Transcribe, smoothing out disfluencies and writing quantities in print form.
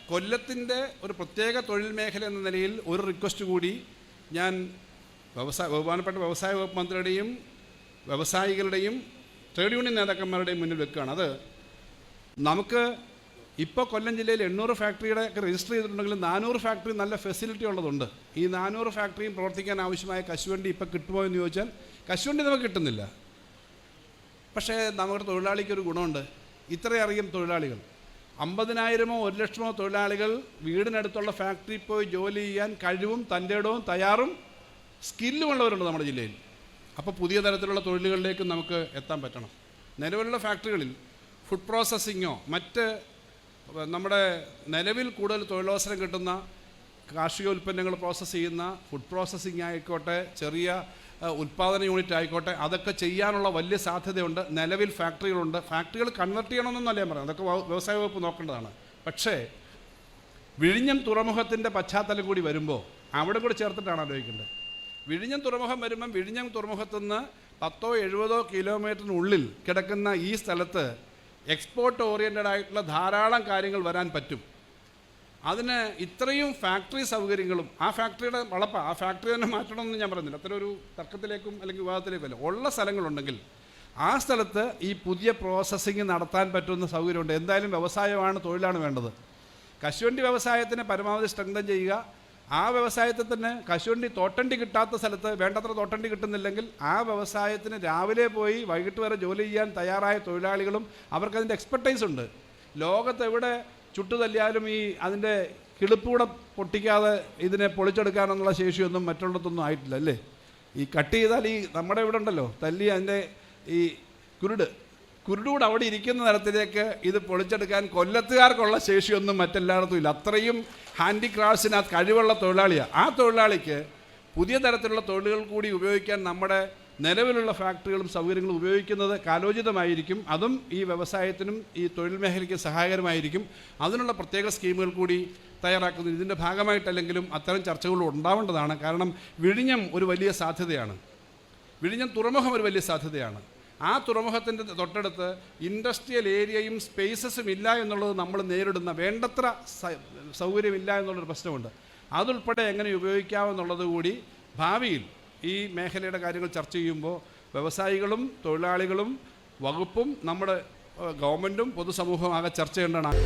കൊല്ലത്തിൻ്റെ ഒരു പ്രത്യേക തൊഴിൽ മേഖല എന്ന നിലയിൽ ഒരു റിക്വസ്റ്റ് കൂടി ഞാൻ ബഹുമാനപ്പെട്ട വ്യവസായ വകുപ്പ് മന്ത്രിയുടെയും വ്യവസായികളുടെയും ട്രേഡ് യൂണിയൻ നേതാക്കന്മാരുടെയും മുന്നിൽ വെക്കുകയാണ്. അത് നമുക്ക് ഇപ്പോൾ കൊല്ലം ജില്ലയിൽ 800 ഫാക്ടറിയുടെ ഒക്കെ രജിസ്റ്റർ ചെയ്തിട്ടുണ്ടെങ്കിൽ 400 ഫാക്ടറി നല്ല ഫെസിലിറ്റി ഉള്ളതുണ്ട്. ഈ 400 ഫാക്ടറിയും പ്രവർത്തിക്കാൻ ആവശ്യമായ കശുവണ്ടി ഇപ്പോൾ കിട്ടുമോ എന്ന് ചോദിച്ചാൽ കശുവണ്ടി നമുക്ക് കിട്ടുന്നില്ല. പക്ഷേ നമ്മുടെ തൊഴിലാളിക്കൊരു ഗുണമുണ്ട്. ഇത്രയധികം തൊഴിലാളികൾ 50,000-ഓ 1,00,000-ഓ തൊഴിലാളികൾ വീടിനടുത്തുള്ള ഫാക്ടറിയിൽ പോയി ജോലി ചെയ്യാൻ കഴിവും തൻ്റെടവും തയ്യാറും സ്കില്ലുമുള്ളവരുണ്ട് നമ്മുടെ ജില്ലയിൽ. അപ്പോൾ പുതിയ തരത്തിലുള്ള തൊഴിലുകളിലേക്ക് നമുക്ക് എത്താൻ പറ്റണം. നിലവിലുള്ള ഫാക്ടറികളിൽ ഫുഡ് പ്രോസസ്സിങ്ങോ മറ്റ് നമ്മുടെ നിലവിൽ കൂടുതൽ തൊഴിലവസരം കിട്ടുന്ന കാർഷിക ഉൽപ്പന്നങ്ങൾ പ്രോസസ്സ് ചെയ്യുന്ന ഫുഡ് പ്രോസസ്സിങ് ആയിക്കോട്ടെ, ചെറിയ ഉൽപ്പാദന യൂണിറ്റ് ആയിക്കോട്ടെ, അതൊക്കെ ചെയ്യാനുള്ള വലിയ സാധ്യതയുണ്ട്. നിലവിൽ ഫാക്ടറികളുണ്ട്. ഫാക്ടറികൾ കൺവെർട്ട് ചെയ്യണമെന്നല്ല ഞാൻ പറയുന്നത്, അതൊക്കെ വ്യവസായ വകുപ്പ് നോക്കേണ്ടതാണ്. പക്ഷേ വിഴിഞ്ഞം തുറമുഖത്തിൻ്റെ പശ്ചാത്തലം കൂടി വരുമ്പോൾ അവിടെ കൂടി ചേർത്തിട്ടാണ് ആലോചിക്കേണ്ടത്. വിഴിഞ്ഞം തുറമുഖം വരുമ്പം വിഴിഞ്ഞം തുറമുഖത്തു നിന്ന് 10-70 കിലോമീറ്ററിനുള്ളിൽ കിടക്കുന്ന ഈ സ്ഥലത്ത് എക്സ്പോർട്ട് ഓറിയൻറ്റഡ് ആയിട്ടുള്ള ധാരാളം കാര്യങ്ങൾ വരാൻ പറ്റും. അതിന് ഇത്രയും ഫാക്ടറി സൗകര്യങ്ങളും ആ ഫാക്ടറിയുടെ ആ ഫാക്ടറി തന്നെ മാറ്റണമെന്ന് ഞാൻ പറയുന്നില്ല, അത്ര ഒരു തർക്കത്തിലേക്കും അല്ലെങ്കിൽ വിവാദത്തിലേക്കും അല്ല. ഉള്ള സ്ഥലങ്ങളുണ്ടെങ്കിൽ ആ സ്ഥലത്ത് ഈ പുതിയ പ്രോസസ്സിങ് നടത്താൻ പറ്റുന്ന സൗകര്യമുണ്ട്. എന്തായാലും വ്യവസായമാണ്, തൊഴിലാണ് വേണ്ടത്. കശുവണ്ടി വ്യവസായത്തിനെ പരമാവധി സ്ട്രെങ്തൻ ചെയ്യുക. ആ വ്യവസായത്തിൽ തന്നെ കശുവണ്ടി തോട്ടണ്ടി കിട്ടാത്ത സ്ഥലത്ത് വേണ്ടത്ര തോട്ടണ്ടി കിട്ടുന്നില്ലെങ്കിൽ ആ വ്യവസായത്തിന് രാവിലെ പോയി വൈകിട്ട് വരെ ജോലി ചെയ്യാൻ തയ്യാറായ തൊഴിലാളികളും അവർക്കതിൻ്റെ എക്സ്പെർട്ടൈസ് ഉണ്ട്. ലോകത്ത് എവിടെ ചുട്ടുതല്ലിയാലും ഈ അതിൻ്റെ കിളിപ്പൂടെ പൊട്ടിക്കാതെ ഇതിനെ പൊളിച്ചെടുക്കാനെന്നുള്ള ശേഷിയൊന്നും മറ്റുള്ളതൊന്നും ആയിട്ടില്ല അല്ലേ. ഈ കട്ട് ചെയ്താൽ ഈ നമ്മുടെ ഇവിടെ ഉണ്ടല്ലോ തല്ലി അതിൻ്റെ ഈ കുരുടൂടെ അവിടെ ഇരിക്കുന്ന തരത്തിലേക്ക് ഇത് പൊളിച്ചെടുക്കാൻ കൊല്ലത്തുകാർക്കുള്ള ശേഷിയൊന്നും മറ്റെല്ലായിടത്തും ഇല്ല. അത്രയും ഹാൻഡിക്രാഫ്റ്റ്സിനകത്ത് കഴിവുള്ള തൊഴിലാളിയാണ്. ആ തൊഴിലാളിക്ക് പുതിയ തരത്തിലുള്ള തൊഴിലുകൾ കൂടി ഉപയോഗിക്കാൻ നമ്മുടെ നിലവിലുള്ള ഫാക്ടറികളും സൗകര്യങ്ങളും ഉപയോഗിക്കുന്നത് കാലോചിതമായിരിക്കും. അതും ഈ വ്യവസായത്തിനും ഈ തൊഴിൽ മേഖലയ്ക്ക് സഹായകരമായിരിക്കും. അതിനുള്ള പ്രത്യേക സ്കീമുകൾ കൂടി തയ്യാറാക്കുന്നത് ഇതിൻ്റെ ഭാഗമായിട്ടല്ലെങ്കിലും അത്തരം ചർച്ചകൾ ഉണ്ടാവേണ്ടതാണ്. കാരണം വിഴിഞ്ഞം ഒരു വലിയ സാധ്യതയാണ്. വിഴിഞ്ഞം തുറമുഖം ഒരു വലിയ സാധ്യതയാണ്. ആ തുറമുഖത്തിൻ്റെ തൊട്ടടുത്ത് ഇൻഡസ്ട്രിയൽ ഏരിയയും സ്പേസസും ഇല്ല എന്നുള്ളത് നമ്മൾ നേരിടുന്ന വേണ്ടത്ര സൗകര്യമില്ല എന്നുള്ളൊരു പ്രശ്നമുണ്ട്. അതുൾപ്പെടെ എങ്ങനെ ഉപയോഗിക്കാമെന്നുള്ളത് കൂടി ഭാവിയിൽ ഈ മേഖലയുടെ കാര്യങ്ങൾ ചർച്ച ചെയ്യുമ്പോൾ വ്യവസായികളും തൊഴിലാളികളും വകുപ്പും നമ്മുടെ ഗവൺമെൻറ്റും പൊതുസമൂഹവും ആകെ ചർച്ച ചെയ്യേണ്ടതാണ്.